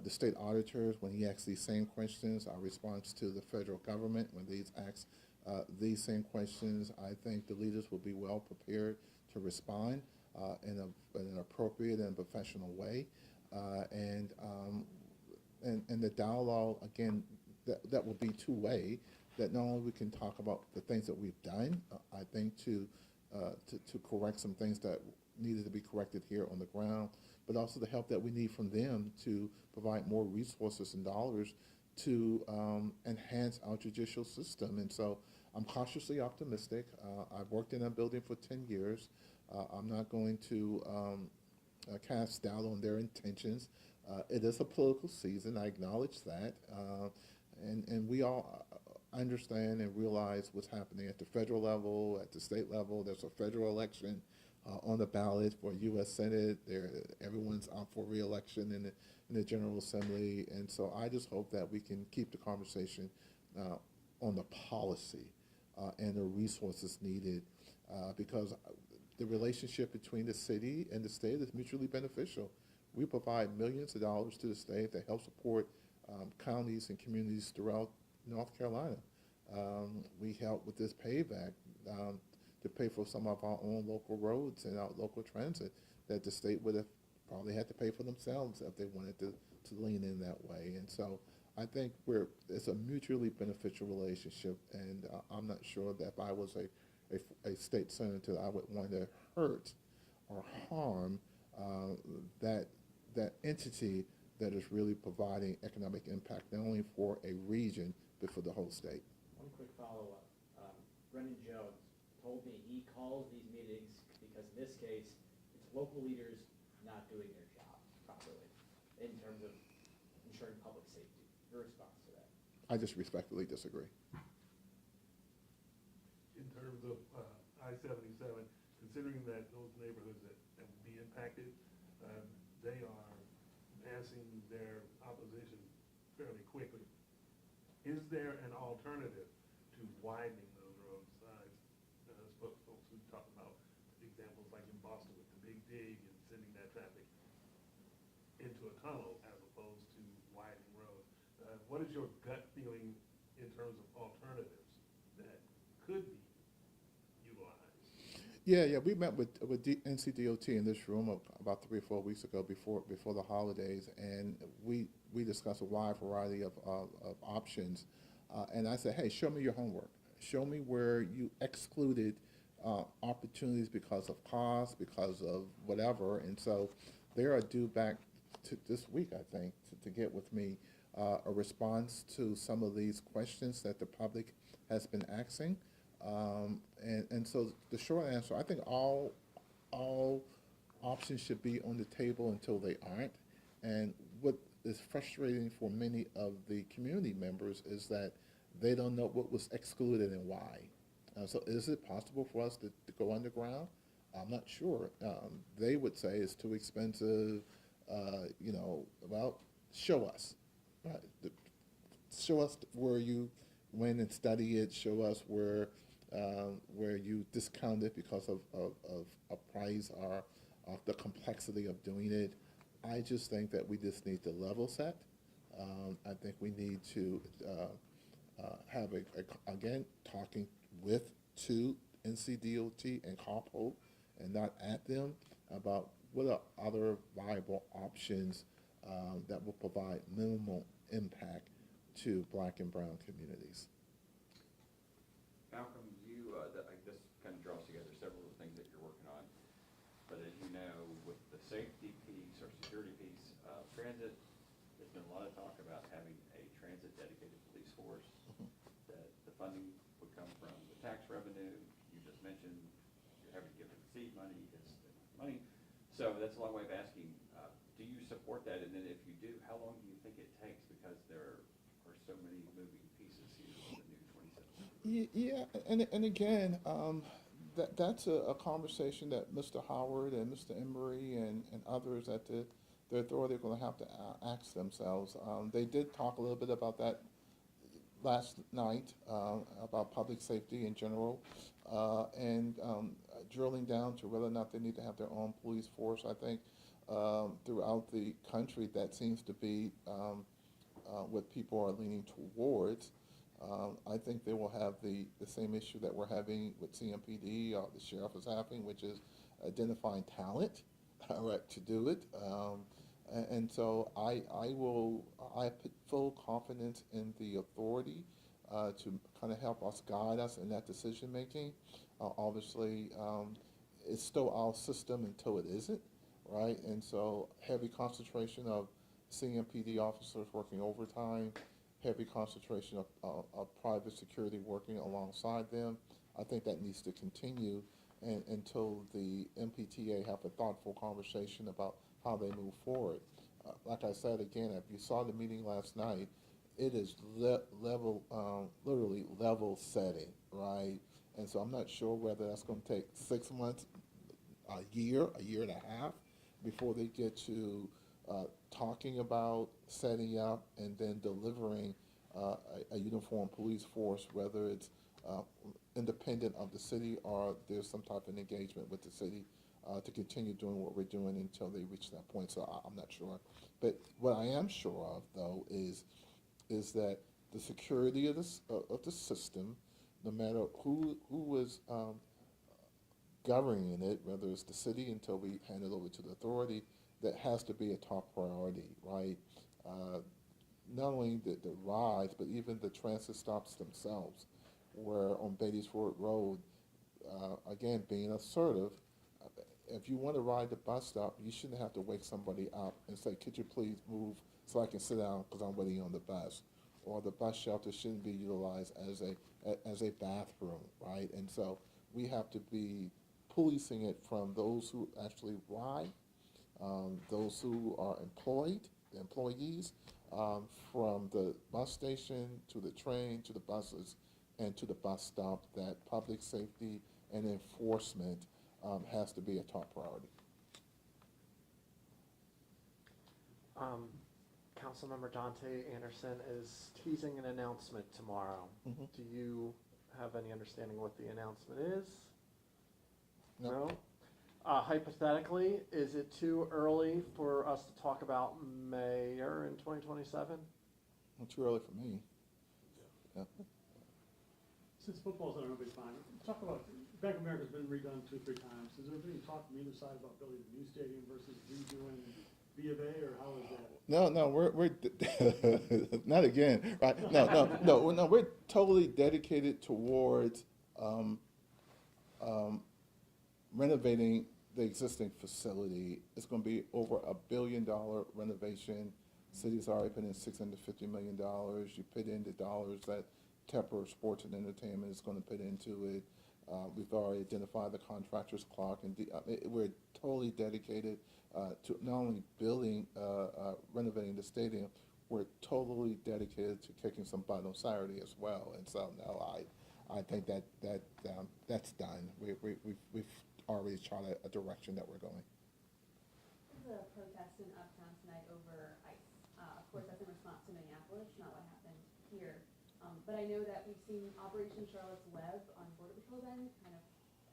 G: the state auditors when he asks these same questions, our response to the federal government when they ask these same questions, I think the leaders will be well prepared to respond in an appropriate and professional way. And the dialogue, again, that will be two-way, that not only we can talk about the things that we've done, I think to correct some things that needed to be corrected here on the ground, but also the help that we need from them to provide more resources and dollars to enhance our judicial system. And so I'm cautiously optimistic. I've worked in a building for 10 years. I'm not going to cast doubt on their intentions. It is a political season, I acknowledge that. And we all understand and realize what's happening at the federal level, at the state level. There's a federal election on the ballot for U.S. Senate. Everyone's out for re-election in the General Assembly. And so I just hope that we can keep the conversation on the policy and the resources needed because the relationship between the city and the state is mutually beneficial. We provide millions of dollars to the state to help support counties and communities throughout North Carolina. We help with this payback to pay for some of our own local roads and our local transit that the state would have probably had to pay for themselves if they wanted to lean in that way. And so I think it's a mutually beneficial relationship, and I'm not sure that if I was a state senator, I would want to hurt or harm that entity that is really providing economic impact, not only for a region, but for the whole state.
H: One quick follow-up. Brendan Jones told me he calls these meetings because in this case, it's local leaders not doing their job properly in terms of ensuring public safety. Your response to that?
G: I just respectfully disagree.
I: In terms of I-77, considering that those neighborhoods that would be impacted, they are passing their opposition fairly quickly. Is there an alternative to widening those roads? Folks who talk about examples like in Boston with the Big Dig and sending that traffic into a tunnel as opposed to widening roads. What is your gut feeling in terms of alternatives that could be utilized?
G: Yeah, we met with NCDOT in this room about 3 or 4 weeks ago before the holidays, and we discussed a wide variety of options. And I said, hey, show me your homework. Show me where you excluded opportunities because of cost, because of whatever. And so they are due back to this week, I think, to get with me a response to some of these questions that the public has been asking. And so the short answer, I think all options should be on the table until they aren't. And what is frustrating for many of the community members is that they don't know what was excluded and why. So is it possible for us to go underground? I'm not sure. They would say it's too expensive, you know, well, show us. Right? Show us where you went and study it, show us where you discount it because of a price or the complexity of doing it. I just think that we just need to level set. I think we need to have, again, talking to NCDOT and COPHOE and not at them about what are other viable options that will provide minimal impact to Black and brown communities.
B: Malcolm, this kind of draws together several of the things that you're working on. But as you know, with the safety piece or security piece of transit, there's been a lot of talk about having a transit dedicated police force. That the funding would come from the tax revenue. You just mentioned you're having to give them seed money, it's money. So that's a long way of asking, do you support that? And then if you do, how long do you think it takes? Because there are so many moving pieces here with the new 27.
G: Yeah, and again, that's a conversation that Mr. Howard and Mr. Emery and others at the authority are going to have to ask themselves. They did talk a little bit about that last night, about public safety in general, and drilling down to whether or not they need to have their own police force. I think throughout the country that seems to be what people are leaning towards. I think they will have the same issue that we're having with CMPD or the sheriff is having, which is identifying talent to do it. And so I put full confidence in the authority to kind of help us, guide us in that decision making. Obviously, it's still our system until it isn't, right? And so heavy concentration of CMPD officers working overtime, heavy concentration of private security working alongside them. I think that needs to continue until the MPTA have a thoughtful conversation about how they move forward. Like I said again, if you saw the meeting last night, it is literally level setting, right? And so I'm not sure whether that's going to take 6 months, a year and a half before they get to talking about setting up and then delivering a uniform police force, whether it's independent of the city or there's some type of engagement with the city to continue doing what we're doing until they reach that point. So I'm not sure. But what I am sure of, though, is that the security of the system, no matter who is governing it, whether it's the city until we hand it over to the authority, that has to be a top priority, right? Not only the rides, but even the transit stops themselves, where on Beatty's Ford Road, again, being assertive, if you want to ride the bus stop, you shouldn't have to wake somebody up and say, could you please move so I can sit down because I'm waiting on the bus. Or the bus shelter shouldn't be utilized as a bathroom, right? And so we have to be policing it from those who actually ride, those who are employed, the employees, from the bus station to the train to the buses and to the bus stop, that public safety and enforcement has to be a top priority.
A: Councilmember Dante Anderson is teasing an announcement tomorrow.
G: Mm-hmm.
A: Do you have any understanding what the announcement is?
G: No.
A: Hypothetically, is it too early for us to talk about mayor in 2027?
G: Too early for me. Yeah.
D: Since football's on everybody's mind, talk about, Bank of America's been redone 2 or 3 times. Has there been any talk from either side about building a new stadium versus redoing B of A, or how is that?
G: No, we're not again, right? No, we're totally dedicated towards renovating the existing facility. It's going to be over $1 billion renovation. City's already put in $650 million. You put in the dollars that Tepper Sports and Entertainment is going to put into it. We've already identified the contractor's clock, and we're totally dedicated to not only building, renovating the stadium, we're totally dedicated to kicking some butt on Saturday as well. And so, no, I think that's done. We've already charted a direction that we're going.
E: There's a protest in Uptown tonight over ICE. Of course, that's in response to Minneapolis, not what happened here. But I know that we've seen Operation Charlotte's Web on Border Patrol's end kind of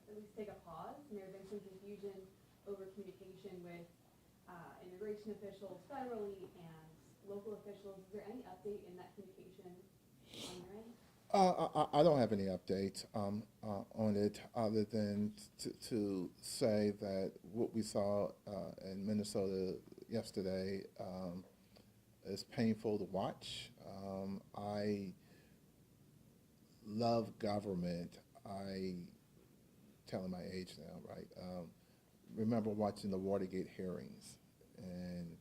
E: at least take a pause, and there have been some confusion over communication with immigration officials federally and local officials. Is there any update in that communication on your end?
G: I don't have any updates on it other than to say that what we saw in Minnesota yesterday is painful to watch. I love government. Telling my age now, right? Remember watching the Watergate hearings and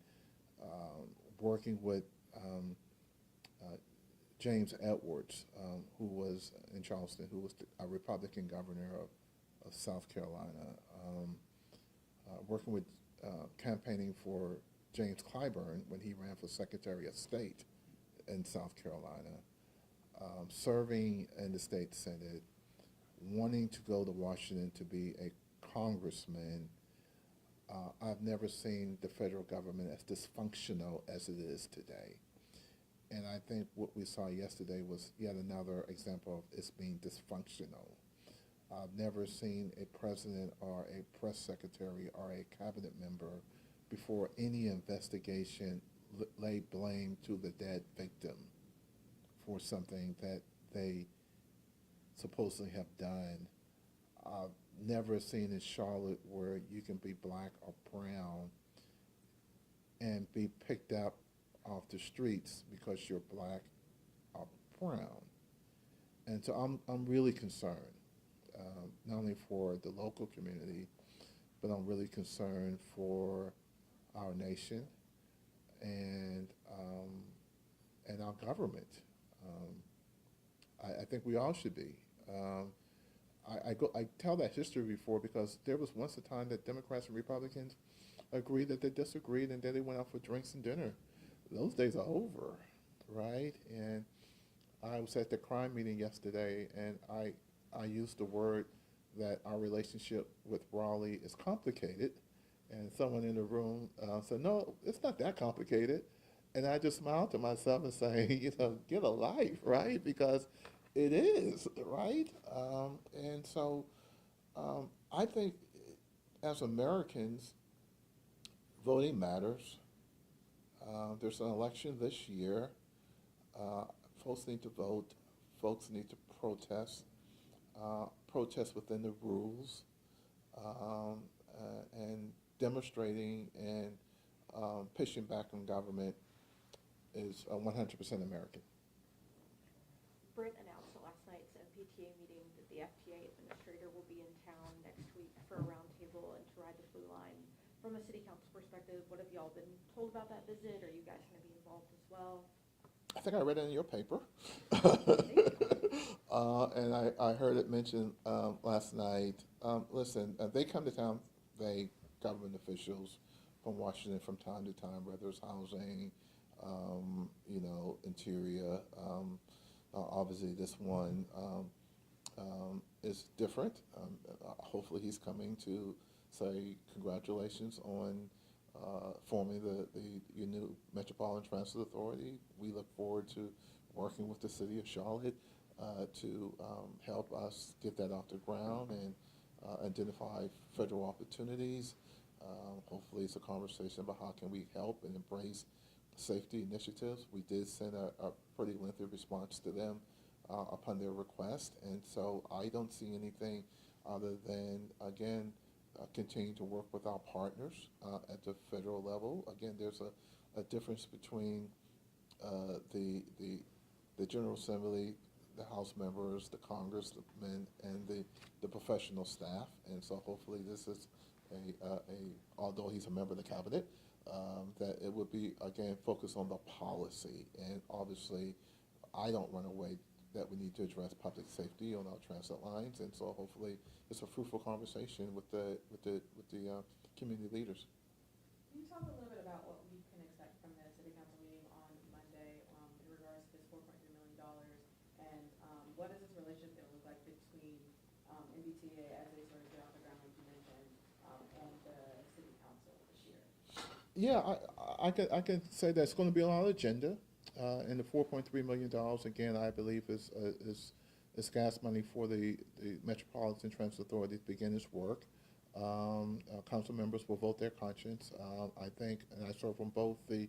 G: working with James Edwards, who was in Charleston, who was a Republican governor of South Carolina, working with campaigning for James Clyburn when he ran for Secretary of State in South Carolina, serving in the state Senate, wanting to go to Washington to be a congressman. I've never seen the federal government as dysfunctional as it is today. And I think what we saw yesterday was yet another example of it being dysfunctional. I've never seen a president or a press secretary or a cabinet member before any investigation lay blame to the dead victim for something that they supposedly have done. I've never seen in Charlotte where you can be black or brown and be picked up off the streets because you're black or brown. And so I'm really concerned, not only for the local community, but I'm really concerned for our nation and our government. I think we all should be. I tell that history before because there was once a time that Democrats and Republicans agreed that they disagreed and then they went out for drinks and dinner. Those days are over, right? And I was at the crime meeting yesterday and I used the word that our relationship with Raleigh is complicated. And someone in the room said, no, it's not that complicated. And I just smiled to myself and say, get a life, right? Because it is, right? And so I think as Americans, voting matters. There's an election this year. Folks need to vote. Folks need to protest. Protest within the rules. And demonstrating and pushing back on government is 100% American.
C: Brent announced last night's MPTA meeting that the FTA administrator will be in town next week for a roundtable and to ride the blue line. From a city council perspective, what have y'all been told about that visit? Are you guys going to be involved as well?
G: I think I read it in your paper. And I heard it mentioned last night. Listen, they come to town, government officials from Washington from time to time, whether it's housing, interior. Obviously, this one is different. Hopefully, he's coming to say congratulations on forming your new Metropolitan Transit Authority. We look forward to working with the city of Charlotte to help us get that off the ground and identify federal opportunities. Hopefully it's a conversation about how can we help and embrace safety initiatives. We did send a pretty lengthy response to them upon their request, and so I don't see anything other than, again, continue to work with our partners at the federal level. Again, there's a difference between the General Assembly, the House members, the congressmen, and the professional staff, and so hopefully this is although he's a member of the cabinet, that it would be, again, focused on the policy. And obviously, I don't run away that we need to address public safety on our transit lines, and so hopefully it's a fruitful conversation with the community leaders.
J: Can you talk a little bit about what we can expect from the city council meeting on Monday in regards to this $4.3 million, and what does this relationship look like MBTA as they sort of get off the ground, like you mentioned, and the city council this year?
G: Yeah, I can say that's going to be on our agenda, and the $4.3 million, again, I believe is gas money for the Metropolitan Transit Authority to begin its work. Council members will vote their conscience. I think, and I serve on both the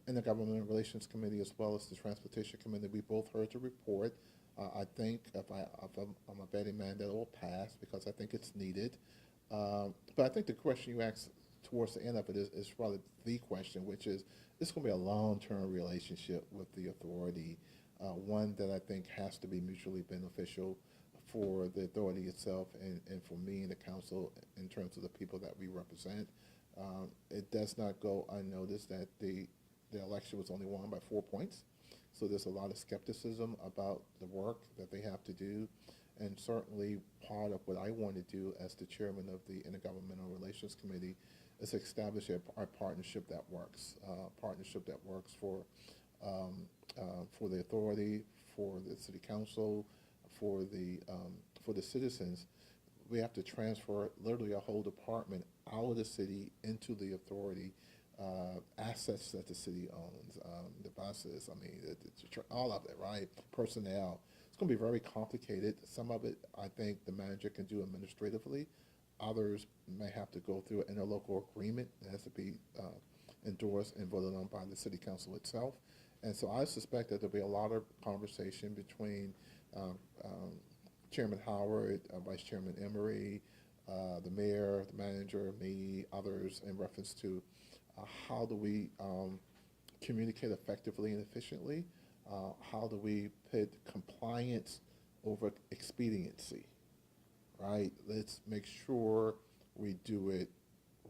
G: Intergovernmental Relations Committee as well as the Transportation Committee. We both heard the report. I think if I'm a betting man, that it will pass because I think it's needed. But I think the question you asked towards the end of it is probably the question, which is, it's going to be a long-term relationship with the authority, one that I think has to be mutually beneficial for the authority itself and for me and the council in terms of the people that we represent. It does not go unnoticed that the election was only won by 4 points. So there's a lot of skepticism about the work that they have to do. And certainly part of what I want to do as the chairman of the Intergovernmental Relations Committee is establish a partnership that works, for the authority, for the city council, for the citizens. We have to transfer literally a whole department out of the city into the authority, assets that the city owns, the buses, I mean, all of it, right? Personnel. It's going to be very complicated. Some of it, I think, the manager can do administratively. Others may have to go through an interlocal agreement that has to be endorsed and voted on by the city council itself. And so I suspect that there'll be a lot of conversation between Chairman Howard, Vice Chairman Emery, the mayor, the manager, me, others, in reference to how do we communicate effectively and efficiently? How do we put compliance over expediency, right? Let's make sure we do it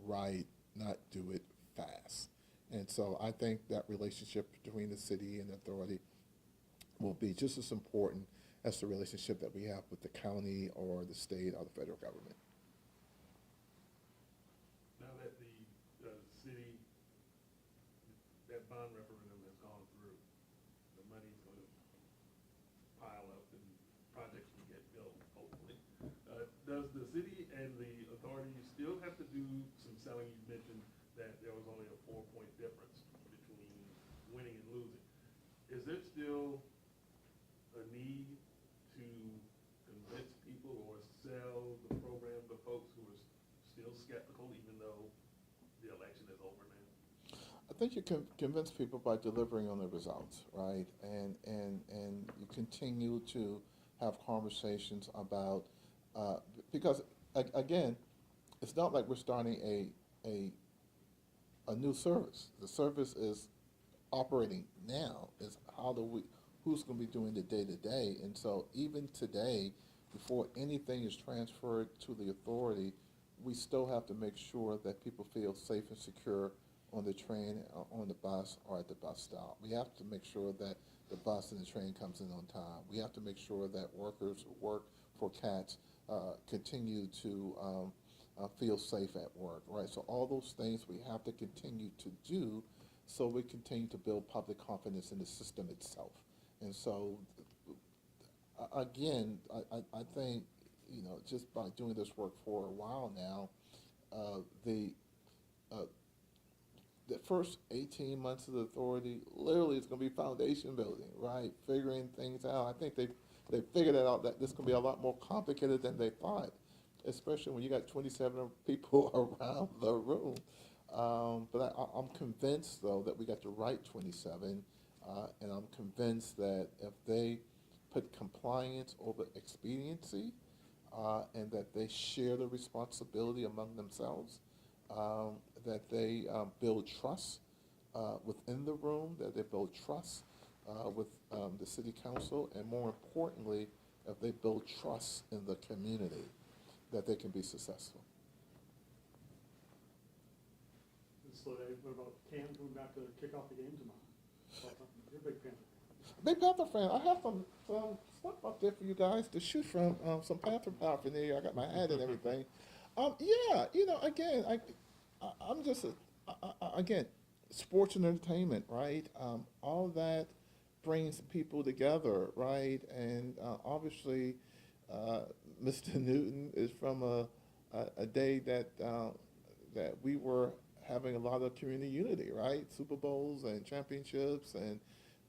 G: right, not do it fast. And so I think that relationship between the city and the authority will be just as important as the relationship that we have with the county or the state or the federal government.
I: Now that the city, that bond referendum has gone through, the money's going to pile up and projects will get built, hopefully. Does the city and the authority still have to do some selling? You mentioned that there was only a 4-point difference between winning and losing. Is there still a need to convince people or sell the program to folks who are still skeptical, even though the election is over now?
G: I think you can convince people by delivering on the results, right? And you continue to have conversations about, because again, it's not like we're starting a new service. The service is operating now. Is who's going to be doing the day-to-day? And so even today, before anything is transferred to the authority, we still have to make sure that people feel safe and secure on the train, on the bus, or at the bus stop. We have to make sure that the bus and the train comes in on time. We have to make sure that workers who work for CATS continue to feel safe at work, right? So all those things we have to continue to do so we continue to build public confidence in the system itself. And so, again, I think, just by doing this work for a while now, the first 18 months of the authority literally is going to be foundation building, right? Figuring things out. I think they figured it out that this is going to be a lot more complicated than they thought, especially when you got 27 people around the room. But I'm convinced, though, that we got the right 27, and I'm convinced that if they put compliance over expediency, and that they share the responsibility among themselves, that they build trust within the room, that they build trust with the city council, and more importantly, if they build trust in the community, that they can be successful.
D: So what about Cam coming back to kick off the game tomorrow? You're a big fan.
G: Big Panther fan. I have some stuff up there for you guys to shoot from, some Panther paraphernalia. I got my hat and everything. Yeah, again, I'm just, again, sports and entertainment, right? All that brings people together, right? And obviously, Mr. Newton is from a day that that we were having a lot of community unity, right? Super Bowls and championships, and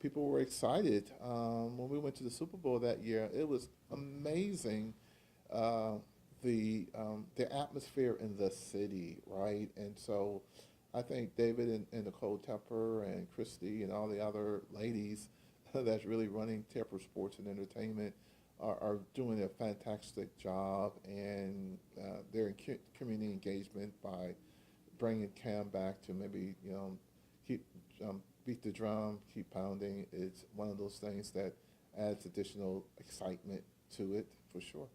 G: people were excited. When we went to the Super Bowl that year, it was amazing. The atmosphere in the city, right? And so I think David and Nicole Tepper and Christy and all the other ladies that's really running Tepper Sports and Entertainment are doing a fantastic job, and they're in community engagement by bringing Cam back to maybe, keep beat the drum, keep pounding. It's one of those things that adds additional excitement to it, for sure.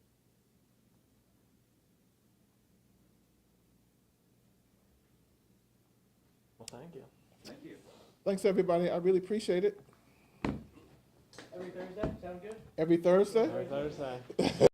A: Well, thank you.
B: Thank you.
G: Thanks, everybody. I really appreciate it.
H: Every Thursday, sound good?
G: Every Thursday?
A: Every Thursday.